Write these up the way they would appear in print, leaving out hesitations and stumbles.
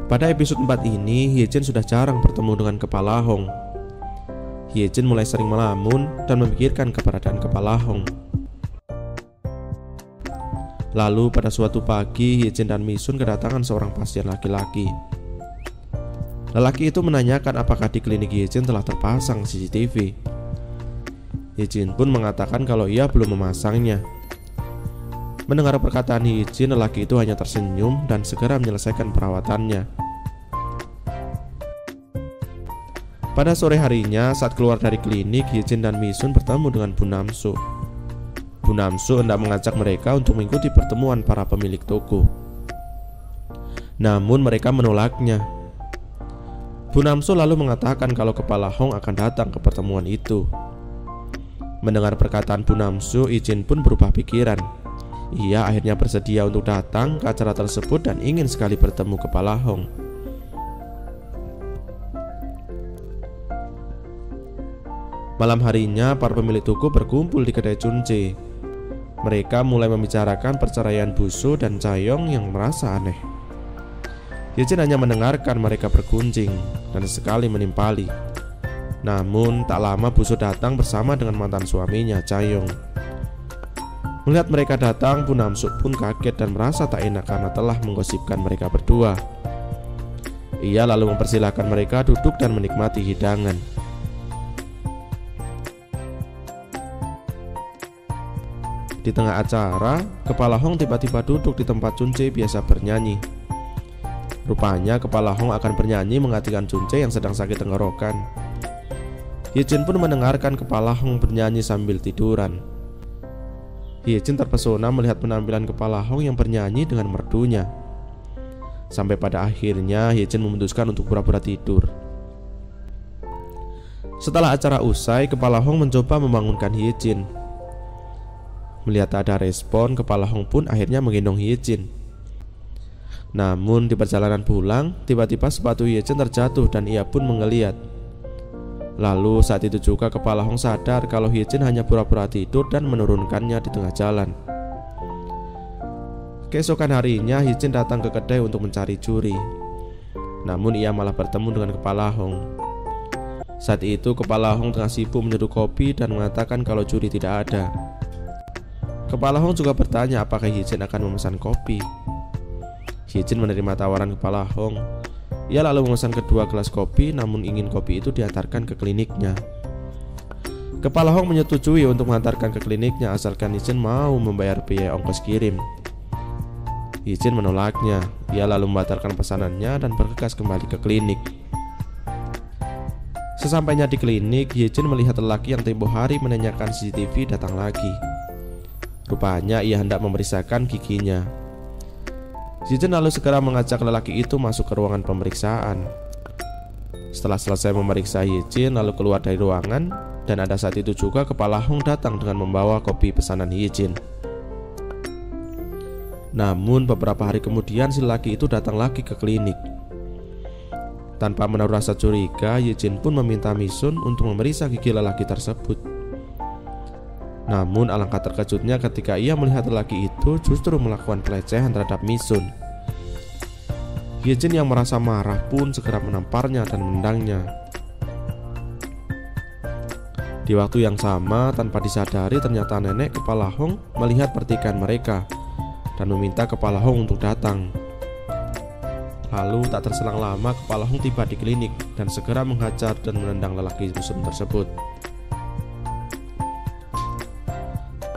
Pada episode 4 ini, Hyejin sudah jarang bertemu dengan Kepala Hong. Hyejin mulai sering melamun dan memikirkan keberadaan Kepala Hong. Lalu pada suatu pagi, Hyejin dan Misun kedatangan seorang pasien laki-laki. Lelaki itu menanyakan apakah di klinik Hyejin telah terpasang CCTV. Hyejin pun mengatakan kalau ia belum memasangnya. Mendengar perkataan Hyejin, lelaki itu hanya tersenyum dan segera menyelesaikan perawatannya. Pada sore harinya, saat keluar dari klinik, Hyejin dan Misun bertemu dengan Bu Namsu. Bu Namsu hendak mengajak mereka untuk mengikuti pertemuan para pemilik toko. Namun mereka menolaknya. Bu Namsu lalu mengatakan kalau Kepala Hong akan datang ke pertemuan itu. Mendengar perkataan Bu Namsu, Hyejin pun berubah pikiran. Ia akhirnya bersedia untuk datang ke acara tersebut dan ingin sekali bertemu Kepala Hong. Malam harinya, para pemilik toko berkumpul di kedai Chunche. Mereka mulai membicarakan perceraian Busu dan Chayong yang merasa aneh. Hyejin hanya mendengarkan mereka bergunjing dan sekali menimpali. Namun tak lama Busu datang bersama dengan mantan suaminya, Chayong. Melihat mereka datang, Bu Namsu pun kaget dan merasa tak enak karena telah menggosipkan mereka berdua. Ia lalu mempersilahkan mereka duduk dan menikmati hidangan. Di tengah acara, Kepala Hong tiba-tiba duduk di tempat Chunche biasa bernyanyi. Rupanya Kepala Hong akan bernyanyi menggantikan Chunche yang sedang sakit tenggorokan. Hyejin pun mendengarkan Kepala Hong bernyanyi sambil tiduran. Hyejin terpesona melihat penampilan Kepala Hong yang bernyanyi dengan merdunya. Sampai pada akhirnya Hyejin memutuskan untuk pura-pura tidur. Setelah acara usai, Kepala Hong mencoba membangunkan Hyejin. Melihat tak ada respon, Kepala Hong pun akhirnya menggendong Hyejin. Namun di perjalanan pulang, tiba-tiba sepatu Hyejin terjatuh dan ia pun menggeliat. Lalu saat itu juga Kepala Hong sadar kalau Hyejin hanya pura-pura tidur dan menurunkannya di tengah jalan. Keesokan harinya, Hyejin datang ke kedai untuk mencari juri. Namun ia malah bertemu dengan Kepala Hong. Saat itu Kepala Hong tengah sibuk menyeduh kopi dan mengatakan kalau juri tidak ada. Kepala Hong juga bertanya apakah Hyejin akan memesan kopi. Hyejin menerima tawaran Kepala Hong. Ia lalu memesan kedua gelas kopi, namun ingin kopi itu diantarkan ke kliniknya. Kepala Hong menyetujui untuk mengantarkan ke kliniknya asalkan Hyejin mau membayar biaya ongkos kirim. Hyejin menolaknya. Ia lalu membatalkan pesanannya dan bergegas kembali ke klinik. Sesampainya di klinik, Hyejin melihat lelaki yang tempo hari menanyakan CCTV datang lagi. Rupanya ia hendak memeriksakan giginya. Hyejin lalu segera mengajak lelaki itu masuk ke ruangan pemeriksaan. Setelah selesai memeriksa Hyejin lalu keluar dari ruangan, dan ada saat itu juga Kepala Hong datang dengan membawa kopi pesanan Hyejin. Namun beberapa hari kemudian si lelaki itu datang lagi ke klinik. Tanpa menaruh rasa curiga, Hyejin pun meminta Misun untuk memeriksa gigi lelaki tersebut. Namun alangkah terkejutnya ketika ia melihat lelaki itu justru melakukan pelecehan terhadap Misun. Hyejin yang merasa marah pun segera menamparnya dan menendangnya. Di waktu yang sama, tanpa disadari ternyata nenek Kepala Hong melihat pertikaian mereka dan meminta Kepala Hong untuk datang. Lalu tak terselang lama Kepala Hong tiba di klinik dan segera menghajar dan menendang lelaki Misun tersebut.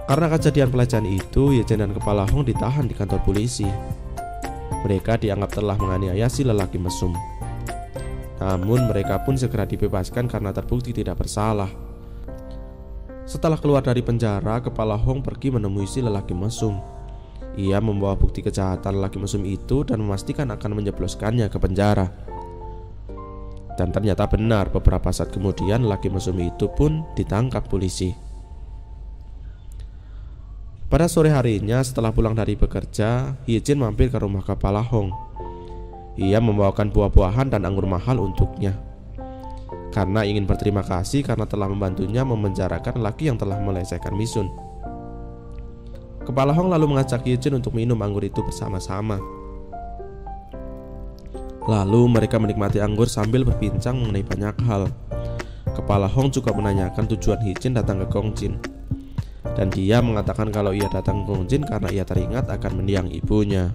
Karena kejadian pelecehan itu, Hyejin dan Kepala Hong ditahan di kantor polisi. Mereka dianggap telah menganiaya si lelaki mesum. Namun mereka pun segera dibebaskan karena terbukti tidak bersalah. Setelah keluar dari penjara, Kepala Hong pergi menemui si lelaki mesum. Ia membawa bukti kejahatan lelaki mesum itu dan memastikan akan menjebloskannya ke penjara. Dan ternyata benar, beberapa saat kemudian lelaki mesum itu pun ditangkap polisi. Pada sore harinya setelah pulang dari bekerja, Hyejin mampir ke rumah Kepala Hong. Ia membawakan buah-buahan dan anggur mahal untuknya, karena ingin berterima kasih karena telah membantunya memenjarakan lelaki yang telah melecehkan Misun. Kepala Hong lalu mengajak Hyejin untuk minum anggur itu bersama-sama. Lalu mereka menikmati anggur sambil berbincang mengenai banyak hal. Kepala Hong juga menanyakan tujuan Hicin datang ke Gongjin, dan dia mengatakan kalau ia datang ke Gongjin karena ia teringat akan mendiang ibunya.